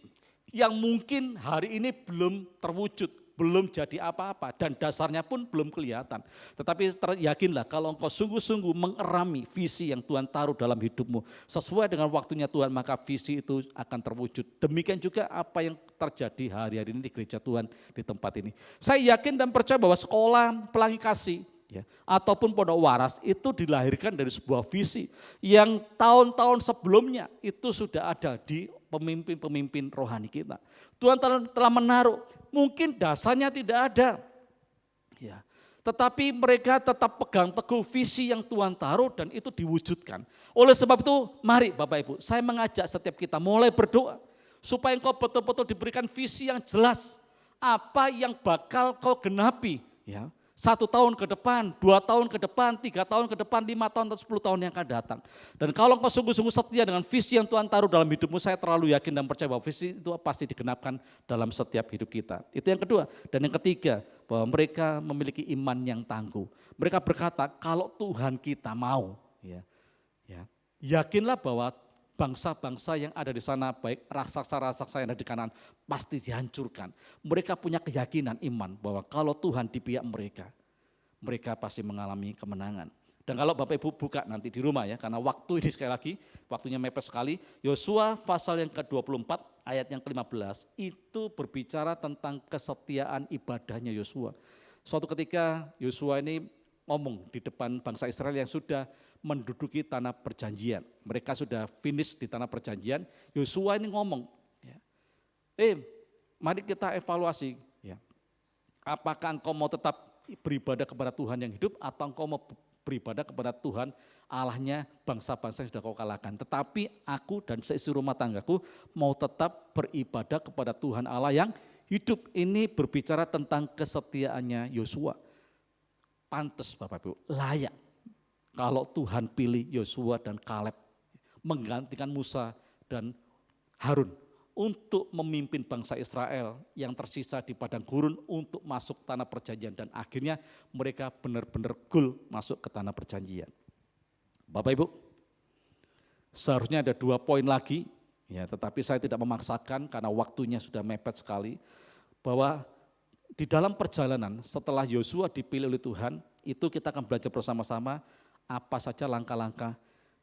yang mungkin hari ini belum terwujud, belum jadi apa-apa dan dasarnya pun belum kelihatan. Tetapi yakinlah kalau engkau sungguh-sungguh mengerami visi yang Tuhan taruh dalam hidupmu, sesuai dengan waktunya Tuhan, maka visi itu akan terwujud. Demikian juga apa yang terjadi hari-hari ini di gereja Tuhan di tempat ini. Saya yakin dan percaya bahwa sekolah Pelangi Kasih ya, ataupun Pondok Waras itu dilahirkan dari sebuah visi yang tahun-tahun sebelumnya itu sudah ada di pemimpin-pemimpin rohani kita. Tuhan telah menaruh, mungkin dasarnya tidak ada, ya, tetapi mereka tetap pegang teguh visi yang Tuhan taruh dan itu diwujudkan. Oleh sebab itu, mari Bapak Ibu, saya mengajak setiap kita mulai berdoa supaya engkau betul-betul diberikan visi yang jelas, apa yang bakal kau genapi, ya. 1 tahun ke depan, 2 tahun ke depan, 3 tahun ke depan, 5 tahun atau 10 tahun yang akan datang. Dan kalau engkau sungguh-sungguh setia dengan visi yang Tuhan taruh dalam hidupmu, saya terlalu yakin dan percaya bahwa visi itu pasti digenapkan dalam setiap hidup kita. Itu yang kedua. Dan yang ketiga, bahwa mereka memiliki iman yang tangguh. Mereka berkata, kalau Tuhan kita mau, ya, yakinlah bahwa bangsa-bangsa yang ada di sana, baik raksasa-raksasa yang ada di kanan, pasti dihancurkan. Mereka punya keyakinan iman bahwa kalau Tuhan di pihak mereka, mereka pasti mengalami kemenangan. Dan kalau Bapak Ibu buka nanti di rumah ya, karena waktu ini sekali lagi, waktunya mepet sekali, Yosua pasal yang ke-24 ayat yang ke-15, itu berbicara tentang kesetiaan ibadahnya Yosua. Suatu ketika Yosua ini ngomong di depan bangsa Israel yang sudah menduduki tanah perjanjian. Mereka sudah finish di tanah perjanjian. Yosua ini ngomong, ya, mari kita evaluasi. Ya. Apakah engkau mau tetap beribadah kepada Tuhan yang hidup atau engkau mau beribadah kepada Tuhan Allahnya bangsa-bangsa yang sudah kau kalahkan. Tetapi aku dan seisi rumah tanggaku mau tetap beribadah kepada Tuhan Allah yang hidup. Ini berbicara tentang kesetiaannya Yosua. Pantes Bapak Ibu, layak. Kalau Tuhan pilih Yosua dan Kaleb menggantikan Musa dan Harun untuk memimpin bangsa Israel yang tersisa di padang gurun untuk masuk tanah perjanjian dan akhirnya mereka benar-benar gul masuk ke tanah perjanjian. Bapak Ibu, seharusnya ada 2 poin lagi, ya, tetapi saya tidak memaksakan karena waktunya sudah mepet sekali, bahwa di dalam perjalanan setelah Yosua dipilih oleh Tuhan, itu kita akan belajar bersama-sama apa saja langkah-langkah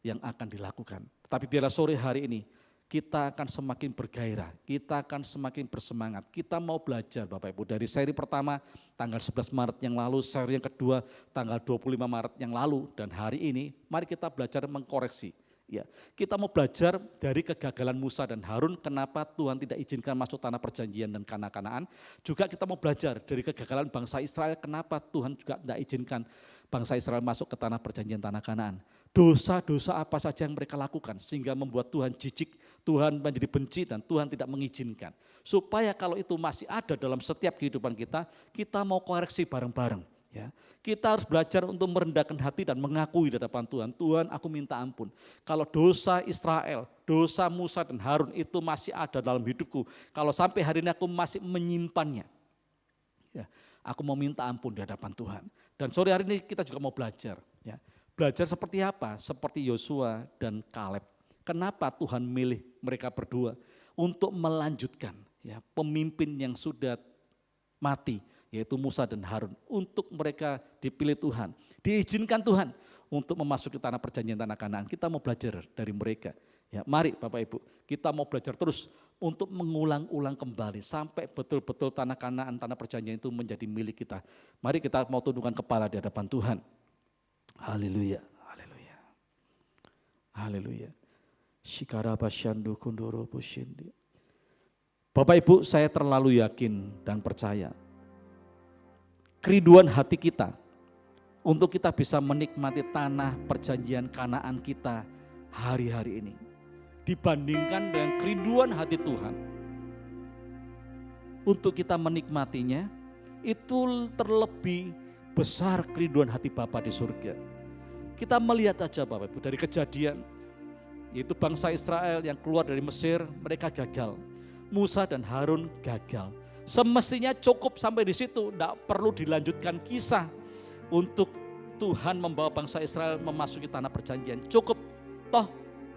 yang akan dilakukan. Tapi biarlah sore hari ini kita akan semakin bergairah, kita akan semakin bersemangat. Kita mau belajar Bapak Ibu dari seri pertama tanggal 11 Maret yang lalu, seri yang kedua tanggal 25 Maret yang lalu, dan hari ini mari kita belajar mengkoreksi Ya, kita mau belajar dari kegagalan Musa dan Harun, kenapa Tuhan tidak izinkan masuk tanah perjanjian dan Kanaan. Juga kita mau belajar dari kegagalan bangsa Israel, kenapa Tuhan juga tidak izinkan bangsa Israel masuk ke tanah perjanjian, tanah Kanaan. Dosa-dosa apa saja yang mereka lakukan sehingga membuat Tuhan jijik, Tuhan menjadi benci dan Tuhan tidak mengizinkan. Supaya kalau itu masih ada dalam setiap kehidupan kita, kita mau koreksi bareng-bareng. Ya, kita harus belajar untuk merendahkan hati dan mengakui di hadapan Tuhan. Tuhan, aku minta ampun. Kalau dosa Israel, dosa Musa dan Harun itu masih ada dalam hidupku. Kalau sampai hari ini aku masih menyimpannya, ya, aku mau minta ampun di hadapan Tuhan. Dan sore hari ini kita juga mau belajar. Ya, belajar seperti apa? Seperti Yosua dan Kaleb. Kenapa Tuhan milih mereka berdua untuk melanjutkan, ya, pemimpin yang sudah mati, yaitu Musa dan Harun, untuk mereka dipilih Tuhan, diizinkan Tuhan untuk memasuki tanah perjanjian, tanah Kanaan. Kita mau belajar dari mereka. Ya, mari Bapak Ibu, kita mau belajar terus untuk mengulang-ulang kembali sampai betul-betul tanah Kanaan, tanah perjanjian itu menjadi milik kita. Mari kita mau tundukkan kepala di hadapan Tuhan. Haleluya, haleluya, haleluya. Shikarabasyandu kundoro pushindi. Bapak Ibu, saya terlalu yakin dan percaya kerinduan hati kita untuk kita bisa menikmati tanah perjanjian Kanaan kita hari-hari ini dibandingkan dengan kerinduan hati Tuhan untuk kita menikmatinya, itu terlebih besar kerinduan hati Bapa di surga. Kita melihat aja Bapak Ibu dari kejadian, yaitu bangsa Israel yang keluar dari Mesir, mereka gagal. Musa dan Harun gagal. Semestinya cukup sampai di situ, tidak perlu dilanjutkan kisah untuk Tuhan membawa bangsa Israel memasuki tanah perjanjian. Cukup, toh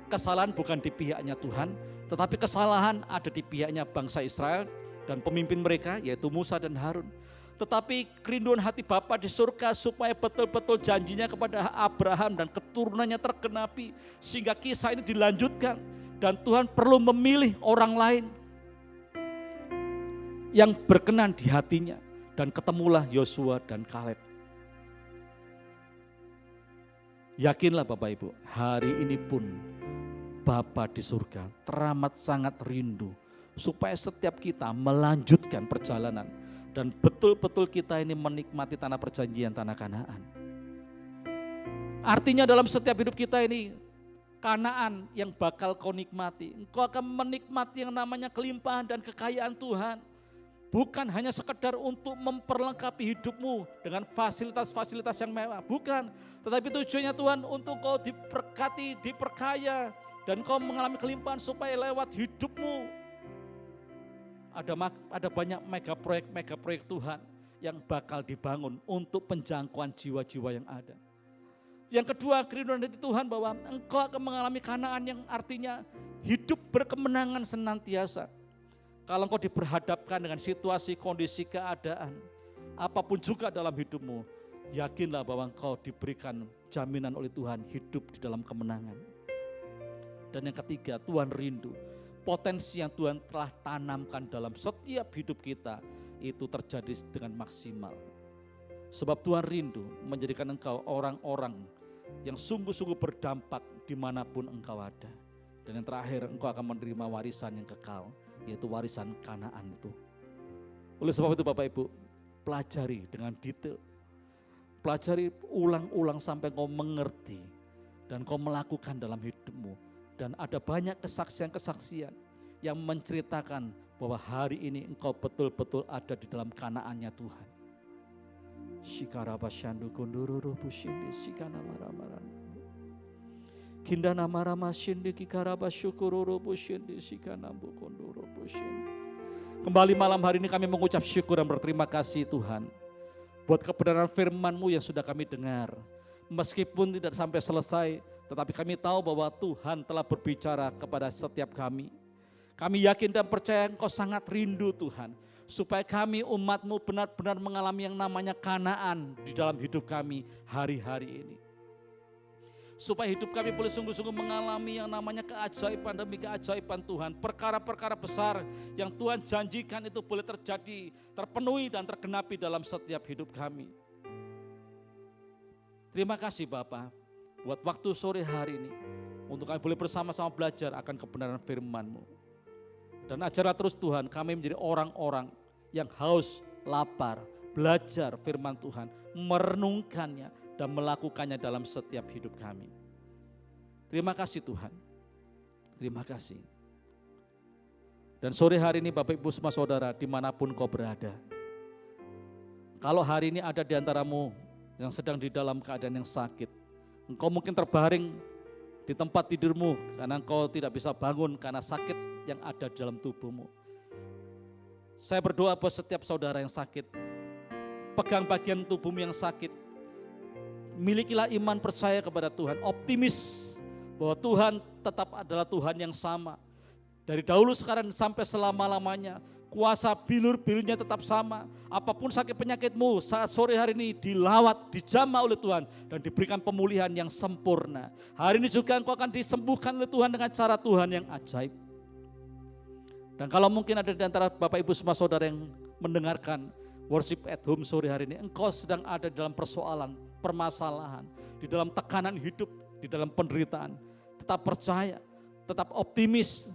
kesalahan bukan di pihaknya Tuhan, tetapi kesalahan ada di pihaknya bangsa Israel dan pemimpin mereka yaitu Musa dan Harun. Tetapi kerinduan hati Bapa di surga supaya betul-betul janjinya kepada Abraham dan keturunannya tergenapi, sehingga kisah ini dilanjutkan dan Tuhan perlu memilih orang lain yang berkenan di hatinya, dan ketemulah Yosua dan Kaleb. Yakinlah Bapak Ibu, hari ini pun Bapa di surga teramat sangat rindu supaya setiap kita melanjutkan perjalanan dan betul-betul kita ini menikmati tanah perjanjian, tanah Kanaan. Artinya dalam setiap hidup kita ini, Kanaan yang bakal kau nikmati. Engkau akan menikmati yang namanya kelimpahan dan kekayaan Tuhan. Bukan hanya sekedar untuk memperlengkapi hidupmu dengan fasilitas-fasilitas yang mewah. Bukan, tetapi tujuannya Tuhan untuk kau diberkati, diperkaya. Dan kau mengalami kelimpahan supaya lewat hidupmu. Ada banyak mega proyek Tuhan yang bakal dibangun untuk penjangkauan jiwa-jiwa yang ada. Yang kedua, kerinduan dari Tuhan bahwa engkau akan mengalami Kanaan yang artinya hidup berkemenangan senantiasa. Kalau engkau diperhadapkan dengan situasi, kondisi, keadaan, apapun juga dalam hidupmu, yakinlah bahwa engkau diberikan jaminan oleh Tuhan hidup di dalam kemenangan. Dan yang ketiga, Tuhan rindu potensi yang Tuhan telah tanamkan dalam setiap hidup kita itu terjadi dengan maksimal. Sebab Tuhan rindu menjadikan engkau orang-orang yang sungguh-sungguh berdampak dimanapun engkau ada. Dan yang terakhir, engkau akan menerima warisan yang kekal, yaitu warisan Kanaan itu. Oleh sebab itu Bapak Ibu, pelajari dengan detail. Pelajari ulang-ulang sampai kau mengerti dan kau melakukan dalam hidupmu. Dan ada banyak kesaksian-kesaksian yang menceritakan bahwa hari ini engkau betul-betul ada di dalam Kanaannya Tuhan. Shikarabasyandu kundururu pushindi sikana maramarana. Kindana marama shindi kikarabasyukururu pushindi sikana bukunduru pushindi. Kembali malam hari ini kami mengucap syukur dan berterima kasih Tuhan buat kebenaran firman-Mu yang sudah kami dengar. Meskipun tidak sampai selesai, tetapi kami tahu bahwa Tuhan telah berbicara kepada setiap kami. Kami yakin dan percaya Engkau sangat rindu Tuhan, supaya kami umat-Mu benar-benar mengalami yang namanya Kanaan di dalam hidup kami hari-hari ini. Supaya hidup kami boleh sungguh-sungguh mengalami yang namanya keajaiban demi keajaiban Tuhan. Perkara-perkara besar yang Tuhan janjikan itu boleh terjadi, terpenuhi dan tergenapi dalam setiap hidup kami. Terima kasih Bapa buat waktu sore hari ini untuk kami boleh bersama-sama belajar akan kebenaran firman-Mu. Dan ajarlah terus Tuhan, kami menjadi orang-orang yang haus, lapar, belajar firman Tuhan, merenungkannya dan melakukannya dalam setiap hidup kami. Terima kasih Tuhan, terima kasih. Dan sore hari ini Bapak Ibu semua saudara dimanapun kau berada, kalau hari ini ada di antaramu yang sedang di dalam keadaan yang sakit, engkau mungkin terbaring di tempat tidurmu karena engkau tidak bisa bangun karena sakit yang ada di dalam tubuhmu. Saya berdoa buat setiap saudara yang sakit, pegang bagian tubuhmu yang sakit, milikilah iman percaya kepada Tuhan, optimis bahwa Tuhan tetap adalah Tuhan yang sama. Dari dahulu sekarang sampai selama-lamanya, kuasa bilur-bilurnya tetap sama. Apapun sakit penyakitmu saat sore hari ini dilawat, dijamah oleh Tuhan dan diberikan pemulihan yang sempurna. Hari ini juga engkau akan disembuhkan oleh Tuhan dengan cara Tuhan yang ajaib. Dan kalau mungkin ada di antara Bapak Ibu semua saudara yang mendengarkan worship at home sore hari ini, engkau sedang ada dalam persoalan, permasalahan, di dalam tekanan hidup, di dalam penderitaan. Tetap percaya, tetap optimis,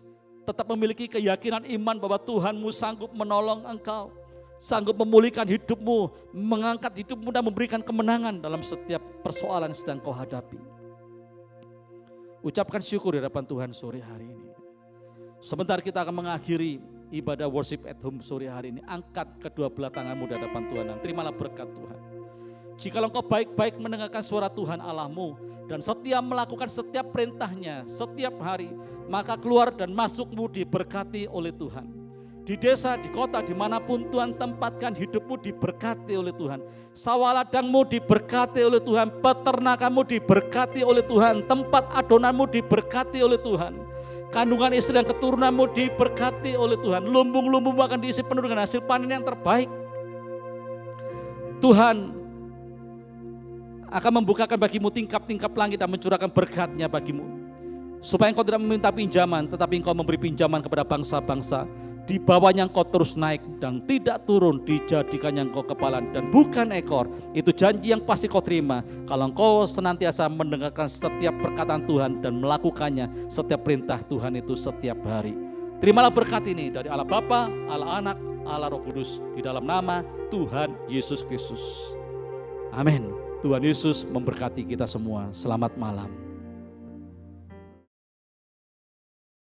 tetap memiliki keyakinan iman bahwa Tuhanmu sanggup menolong engkau, sanggup memulihkan hidupmu, mengangkat hidupmu dan memberikan kemenangan dalam setiap persoalan yang sedang kau hadapi. Ucapkan syukur di hadapan Tuhan sore hari ini. Sebentar kita akan mengakhiri ibadah worship at home sore hari ini. Angkat kedua belah tanganmu di hadapan Tuhan dan terimalah berkat Tuhan. Jika engkau baik-baik mendengarkan suara Tuhan Allahmu dan setia melakukan setiap perintahnya setiap hari, maka keluar dan masukmu diberkati oleh Tuhan. Di desa, di kota, dimanapun Tuhan tempatkan hidupmu diberkati oleh Tuhan. Sawah ladangmu diberkati oleh Tuhan, peternakanmu diberkati oleh Tuhan, tempat adonanmu diberkati oleh Tuhan. Kandungan istri dan keturunanmu diberkati oleh Tuhan. Lumbung-lumbungmu akan diisi penuh dengan hasil panen yang terbaik. Tuhan akan membukakan bagimu tingkap-tingkap langit dan mencurahkan berkat-Nya bagimu. Supaya engkau tidak meminta pinjaman, tetapi engkau memberi pinjaman kepada bangsa-bangsa. Di bawahnya engkau terus naik dan tidak turun, dijadikannya engkau kepala dan bukan ekor. Itu janji yang pasti kau terima kalau engkau senantiasa mendengarkan setiap perkataan Tuhan dan melakukannya setiap perintah Tuhan itu setiap hari. Terimalah berkat ini dari Allah Bapa, Allah Anak, Allah Roh Kudus, di dalam nama Tuhan Yesus Kristus. Amin. Tuhan Yesus memberkati kita semua. Selamat malam.